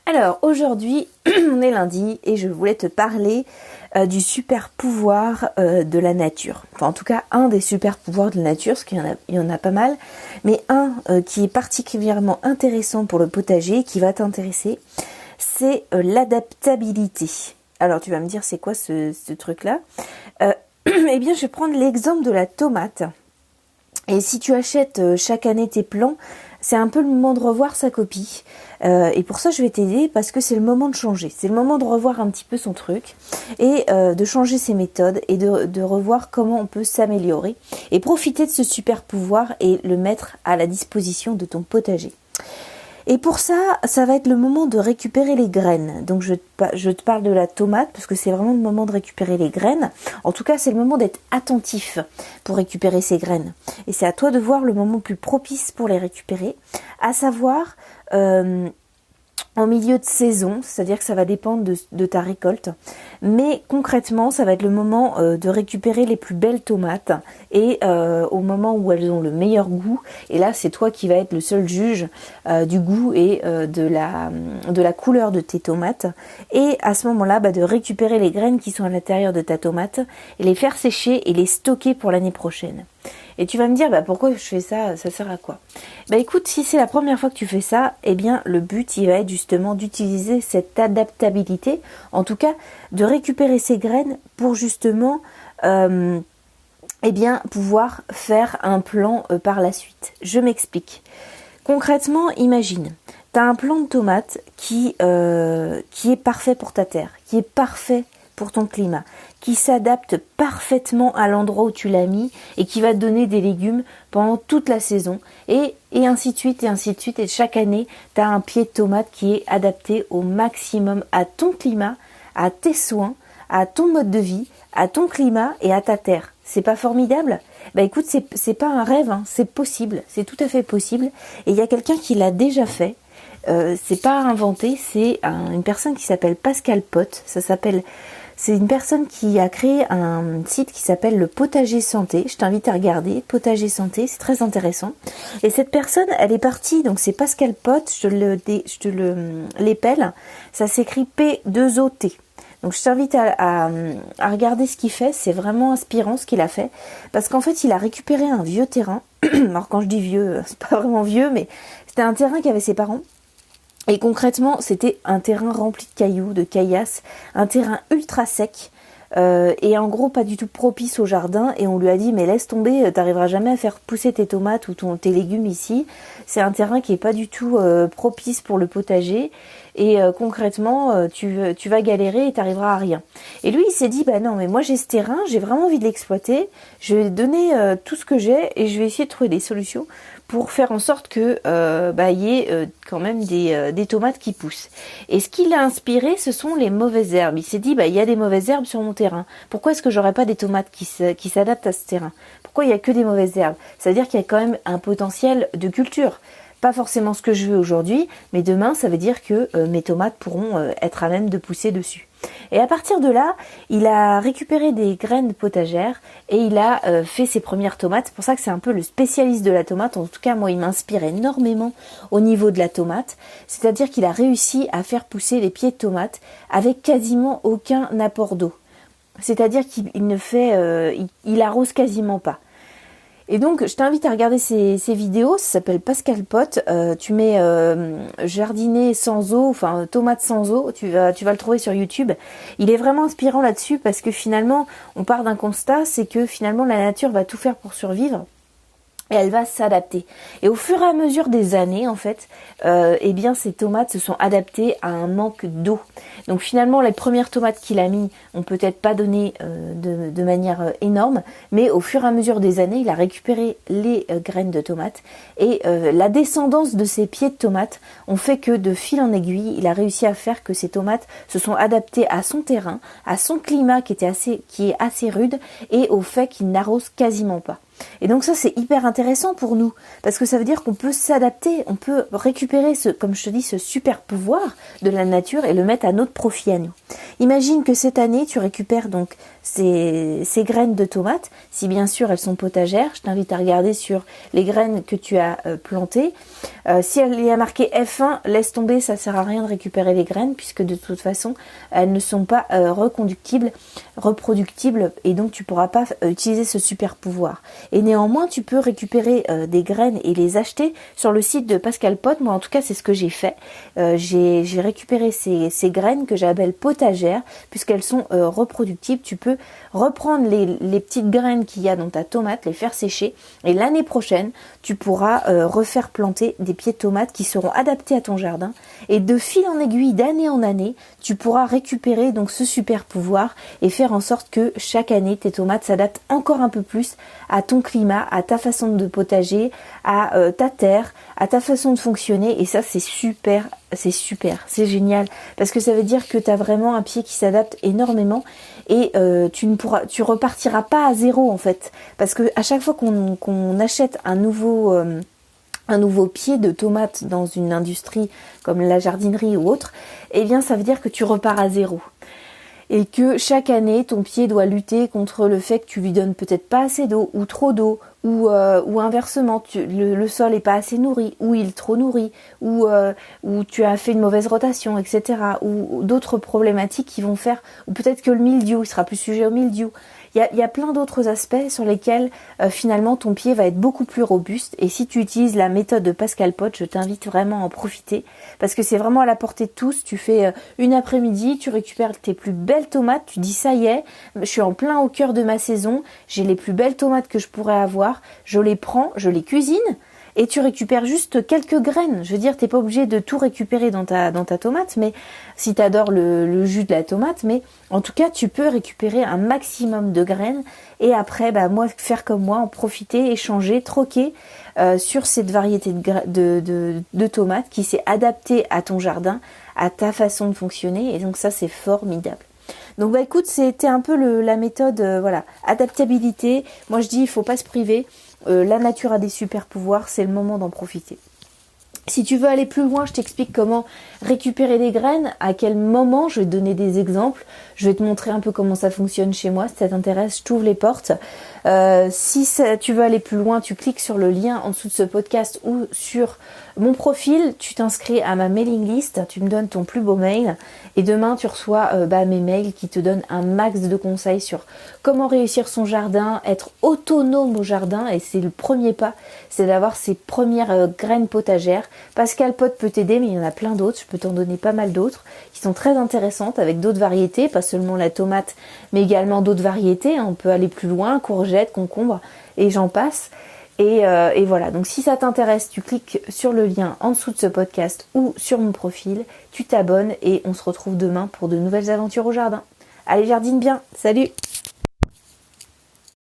Alors aujourd'hui, on est lundi et je voulais te parler du super pouvoir de la nature. Enfin en tout cas un des super pouvoirs de la nature, parce qu'il y en a pas mal, mais un qui est particulièrement intéressant pour le potager, qui va t'intéresser, c'est l'adaptabilité. Alors tu vas me dire c'est quoi ce truc-là Eh bien je vais prendre l'exemple de la tomate. Et si tu achètes chaque année tes plants, c'est un peu le moment de revoir sa copie. Et pour ça, je vais t'aider parce que c'est le moment de changer. C'est le moment de revoir un petit peu son truc et de changer ses méthodes et de revoir comment on peut s'améliorer et profiter de ce super pouvoir et le mettre à la disposition de ton potager. Et pour ça, ça va être le moment de récupérer les graines. Donc je te parle de la tomate parce que c'est vraiment le moment de récupérer les graines. En tout cas, c'est le moment d'être attentif pour récupérer ces graines. Et c'est à toi de voir le moment le plus propice pour les récupérer, à savoir en milieu de saison, c'est-à-dire que ça va dépendre de ta récolte. Mais concrètement, ça va être le moment de récupérer les plus belles tomates et au moment où elles ont le meilleur goût. Et là, c'est toi qui vas être le seul juge du goût et de la couleur de tes tomates. Et à ce moment-là, de récupérer les graines qui sont à l'intérieur de ta tomate et les faire sécher et les stocker pour l'année prochaine. Et tu vas me dire, pourquoi je fais ça, ça sert à quoi? Écoute, si c'est la première fois que tu fais ça, eh bien le but il va être justement d'utiliser cette adaptabilité, en tout cas de récupérer ces graines pour justement pouvoir faire un plan par la suite. Je m'explique. Concrètement, imagine, tu as un plant de tomate qui est parfait pour ta terre, qui est parfait pour ton climat, qui s'adapte parfaitement à l'endroit où tu l'as mis et qui va te donner des légumes pendant toute la saison et ainsi de suite et ainsi de suite. Et chaque année, tu as un pied de tomate qui est adapté au maximum à ton climat, à tes soins, à ton mode de vie, à ton climat et à ta terre. C'est pas formidable? Écoute, c'est pas un rêve, hein, c'est possible, c'est tout à fait possible. Et il y a quelqu'un qui l'a déjà fait. C'est pas inventé, c'est une personne qui s'appelle Pascal Pot. C'est une personne qui a créé un site qui s'appelle le Potager Santé. Je t'invite à regarder, Potager Santé, c'est très intéressant. Et cette personne, elle est partie, donc c'est Pascal Pot, je te l'épelle, ça s'écrit P2OT. Donc je t'invite à regarder ce qu'il fait, c'est vraiment inspirant ce qu'il a fait. Parce qu'en fait, il a récupéré un vieux terrain. Alors quand je dis vieux, c'est pas vraiment vieux, mais c'était un terrain qu'avaient ses parents. Et concrètement, c'était un terrain rempli de cailloux, de caillasses, un terrain ultra sec et en gros pas du tout propice au jardin. Et on lui a dit mais laisse tomber, t'arriveras jamais à faire pousser tes tomates ou tes légumes ici. C'est un terrain qui est pas du tout propice pour le potager et concrètement tu vas galérer et t'arriveras à rien. Et lui il s'est dit non mais moi j'ai ce terrain, j'ai vraiment envie de l'exploiter, je vais donner tout ce que j'ai et je vais essayer de trouver des solutions pour faire en sorte que y ait quand même des tomates qui poussent. Et ce qui l'a inspiré, ce sont les mauvaises herbes. Il s'est dit, il y a des mauvaises herbes sur mon terrain. Pourquoi est-ce que j'aurais pas des tomates qui s'adaptent à ce terrain? Pourquoi il y a que des mauvaises herbes? Ça veut dire qu'il y a quand même un potentiel de culture. Pas forcément ce que je veux aujourd'hui, mais demain, ça veut dire que mes tomates pourront être à même de pousser dessus. Et à partir de là, il a récupéré des graines potagères et il a fait ses premières tomates. C'est pour ça que c'est un peu le spécialiste de la tomate. En tout cas, moi, il m'inspire énormément au niveau de la tomate. C'est-à-dire qu'il a réussi à faire pousser les pieds de tomates avec quasiment aucun apport d'eau. C'est-à-dire qu'il il arrose quasiment pas. Et donc, je t'invite à regarder ces vidéos, ça s'appelle Pascal Pot. Tu mets jardiner sans eau, enfin tomate sans eau, tu vas le trouver sur YouTube. Il est vraiment inspirant là-dessus parce que finalement, on part d'un constat, c'est que finalement la nature va tout faire pour survivre. Et elle va s'adapter. Et au fur et à mesure des années, en fait, ces tomates se sont adaptées à un manque d'eau. Donc finalement, les premières tomates qu'il a mis ont peut-être pas donné de manière énorme, mais au fur et à mesure des années, il a récupéré les graines de tomates. Et la descendance de ces pieds de tomates ont fait que de fil en aiguille, il a réussi à faire que ces tomates se sont adaptées à son terrain, à son climat qui est assez rude, et au fait qu'il n'arrose quasiment pas. Et donc ça c'est hyper intéressant pour nous parce que ça veut dire qu'on peut s'adapter, on peut récupérer comme je te dis, ce super pouvoir de la nature et le mettre à notre profit à nous. Imagine que cette année tu récupères donc ces graines de tomates. Si bien sûr elles sont potagères, je t'invite à regarder sur les graines que tu as plantées. Si il y a marqué F1, laisse tomber, ça sert à rien de récupérer les graines puisque de toute façon elles ne sont pas reproductibles et donc tu pourras pas utiliser ce super pouvoir. Et néanmoins tu peux récupérer des graines et les acheter sur le site de Pascal Pot. Moi en tout cas c'est ce que j'ai fait. J'ai récupéré ces graines que j'appelle potagères puisqu'elles sont reproductibles. Tu peux reprendre les petites graines qu'il y a dans ta tomate, les faire sécher et l'année prochaine tu pourras refaire planter des pieds de tomates qui seront adaptés à ton jardin et de fil en aiguille, d'année en année, tu pourras récupérer donc ce super pouvoir et faire en sorte que chaque année tes tomates s'adaptent encore un peu plus à ton climat, à ta façon de potager, à ta terre, à ta façon de fonctionner et ça c'est super, c'est génial parce que ça veut dire que tu as vraiment un pied qui s'adapte énormément et tu repartiras pas à zéro en fait parce que à chaque fois qu'on achète un nouveau pied de tomate dans une industrie comme la jardinerie ou autre, eh bien ça veut dire que tu repars à zéro. Et que chaque année, ton pied doit lutter contre le fait que tu lui donnes peut-être pas assez d'eau ou trop d'eau ou inversement, le sol est pas assez nourri ou il est trop nourri ou tu as fait une mauvaise rotation, etc. Ou d'autres problématiques qui vont faire, ou peut-être que le mildiou, il sera plus sujet au mildiou. Il y a plein d'autres aspects sur lesquels finalement ton pied va être beaucoup plus robuste et si tu utilises la méthode de Pascal Pot, je t'invite vraiment à en profiter parce que c'est vraiment à la portée de tous. Tu fais une après-midi, tu récupères tes plus belles tomates, tu dis ça y est, je suis en plein au cœur de ma saison, j'ai les plus belles tomates que je pourrais avoir, je les prends, je les cuisine et tu récupères juste quelques graines. Je veux dire, t'es pas obligé de tout récupérer dans ta tomate, mais si t'adores le jus de la tomate, mais en tout cas, tu peux récupérer un maximum de graines et après, faire comme moi, en profiter, échanger, troquer sur cette variété de tomates qui s'est adaptée à ton jardin, à ta façon de fonctionner et donc ça, c'est formidable. Donc écoute, c'était un peu la méthode, adaptabilité. Moi je dis, il faut pas se priver. La nature a des super pouvoirs, c'est le moment d'en profiter. Si tu veux aller plus loin, je t'explique comment récupérer des graines, à quel moment, je vais te donner des exemples, je vais te montrer un peu comment ça fonctionne chez moi, si ça t'intéresse, je t'ouvre les portes. Tu veux aller plus loin, tu cliques sur le lien en dessous de ce podcast ou sur mon profil, tu t'inscris à ma mailing list, tu me donnes ton plus beau mail et demain tu reçois mes mails qui te donnent un max de conseils sur comment réussir son jardin, être autonome au jardin et c'est le premier pas, c'est d'avoir ses premières graines potagères. Pascal Pot peut t'aider mais il y en a plein d'autres, je peux t'en donner pas mal d'autres qui sont très intéressantes avec d'autres variétés, pas seulement la tomate mais également d'autres variétés, on peut aller plus loin, courgettes, concombres et j'en passe. Et voilà, donc si ça t'intéresse, tu cliques sur le lien en dessous de ce podcast ou sur mon profil, tu t'abonnes et on se retrouve demain pour de nouvelles aventures au jardin. Allez, jardine bien, salut!